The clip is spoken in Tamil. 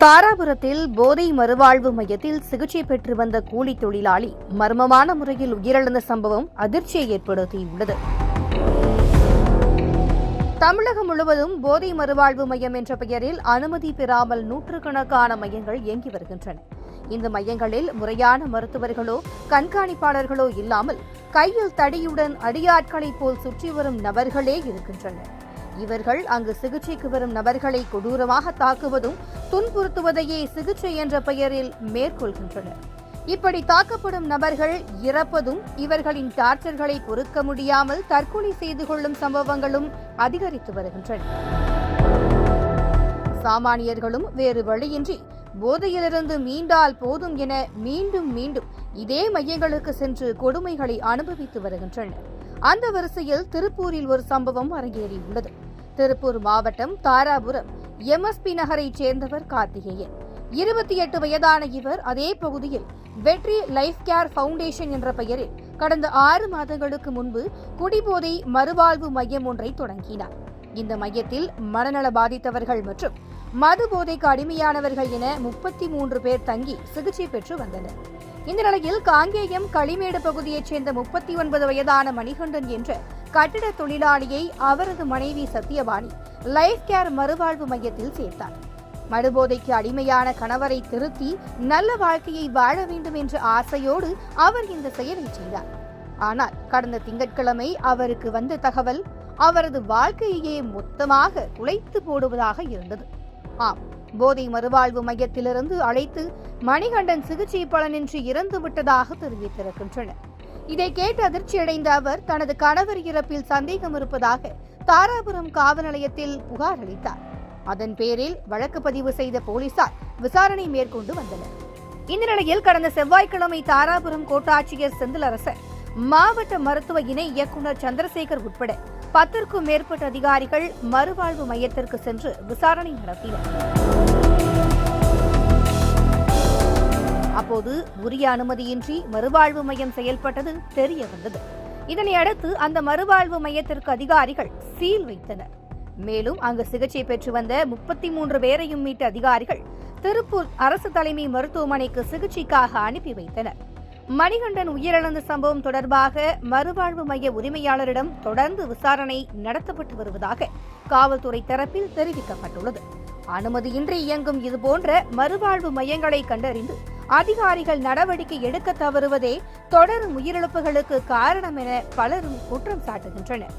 தாராபுரத்தில் போதை மறுவாழ்வு மையத்தில் சிகிச்சை பெற்று வந்த கூலி தொழிலாளி மர்மமான முறையில் உயிரிழந்த சம்பவம் அதிர்ச்சியை ஏற்படுத்தியுள்ளது. தமிழகம் முழுவதும் போதை மறுவாழ்வு மையம் என்ற பெயரில் அனுமதி பெறாமல் நூற்றுக்கணக்கான மையங்கள் இயங்கி வருகின்றன. இந்த மையங்களில் முறையான மருத்துவர்களோ கண்காணிப்பாளர்களோ இல்லாமல் கையில் தடியுடன் அடியாட்களைப் போல் சுற்றி வரும் நபர்களே இருக்கின்றனர். இவர்கள் அங்கு சிகிச்சைக்கு வரும் நபர்களை கொடூரமாக தாக்குவதும் துன்புறுத்துவதையே சிகிச்சை என்ற பெயரில் மேற்கொள்கின்றனர். இப்படி தாக்கப்படும் நபர்கள் இறப்பதும் இவர்களின் டார்ச்சர்களை பொறுக்க முடியாமல் தற்கொலை செய்து கொள்ளும் சம்பவங்களும் அதிகரித்து வருகின்றன. சாமானியர்களும் வேறு வழியின்றி போதையிலிருந்து மீண்டால் போதும் என மீண்டும் மீண்டும் இதே மையங்களுக்கு சென்று கொடுமைகளை அனுபவித்து வருகின்றனர். அந்த வரிசையில் திருப்பூரில் ஒரு சம்பவம் அரங்கேறியுள்ளது. திருப்பூர் மாவட்டம் தாராபுரம் எம்எஸ்பி நகரைச் சேர்ந்தவர் கார்த்திகேயன். 28 வயதான இவர் அதே பகுதியில் வெற்றி லைஃப் கேர் ஃபவுண்டேஷன் என்ற பெயரில் கடந்த 6 மாதங்களுக்கு முன்பு குடிபோதை மறுவாழ்வு மையம் ஒன்றை தொடங்கினார். இந்த மையத்தில் மனநல பாதித்தவர்கள் மற்றும் மது போதைக்கு அடிமையானவர்கள் என 33 பேர் தங்கி சிகிச்சை பெற்று வந்தனர். இந்த நிலையில் காங்கேயம் களிமேடு பகுதியைச் சேர்ந்த 39 வயதான மணிகண்டன் என்ற கட்டிட தொழிலாளியை அவரது மனைவி சத்யவாணி லைஃப் கேர் மறுவாழ்வு மையத்தில் சேர்த்தார். மதுபோதைக்கு அடிமையான கணவரை திருத்தி நல்ல வாழ்க்கையை வாழ வேண்டும் என்ற ஆசையோடு அவர் இந்த செயலை செய்தார். ஆனால் கடந்த திங்கட்கிழமை அவருக்கு வந்த தகவல் அவரது வாழ்க்கையையே மொத்தமாக குலைத்து போடுவதாக இருந்தது. ஆம், போதை மறுவாழ்வு மையத்திலிருந்து அழைத்து மணிகண்டன் சிகிச்சை பலனின்றி இறந்து விட்டதாக தெரிவித்திருக்கின்றனர். இதை கேட்டு அதிர்ச்சியடைந்த அவர் தனது கணவர் இறப்பில் சந்தேகம் இருப்பதாக தாராபுரம் காவல் நிலையத்தில் புகார் அளித்தார். அதன் பேரில் வழக்கு பதிவு செய்த போலீசார் விசாரணை மேற்கொண்டு வந்தனர். இந்த நிலையில் கடந்த செவ்வாய்க்கிழமை தாராபுரம் கோட்டாட்சியர் செந்திலரசன், மாவட்ட மருத்துவ இணை இயக்குநர் சந்திரசேகர் உட்பட 10க்கும் மேற்பட்ட அதிகாரிகள் மறுவாழ்வு மையத்திற்கு சென்று விசாரணை நடத்தினர். அப்போது உரிய அனுமதியின்றி மறுவாழ்வு மையம் செயல்பட்டது தெரிய வந்தது. இதனையடுத்து அந்த மறுவாழ்வு மையத்திற்கு அதிகாரிகள் சீல் வைத்தனர். மேலும் அங்கு சிகிச்சை பெற்று வந்த 33 பேரையும் மீட்ட அதிகாரிகள் திருப்பூர் அரசு தலைமை மருத்துவமனைக்கு சிகிச்சைக்காக அனுப்பி வைத்தனர். மணிகண்டன் உயிரிழந்த சம்பவம் தொடர்பாக மறுவாழ்வு மைய உரிமையாளரிடம் தொடர்ந்து விசாரணை நடத்தப்பட்டு வருவதாக காவல்துறை தரப்பில் தெரிவிக்கப்பட்டுள்ளது. அனுமதியின்றி இயங்கும் இதுபோன்ற மறுவாழ்வு மையங்களை கண்டறிந்து அதிகாரிகள் நடவடிக்கை எடுக்க தவறுவதே தொடரும் உயிரிழப்புகளுக்கு காரணம் என பலரும் குற்றம் சாட்டுகின்றனர்.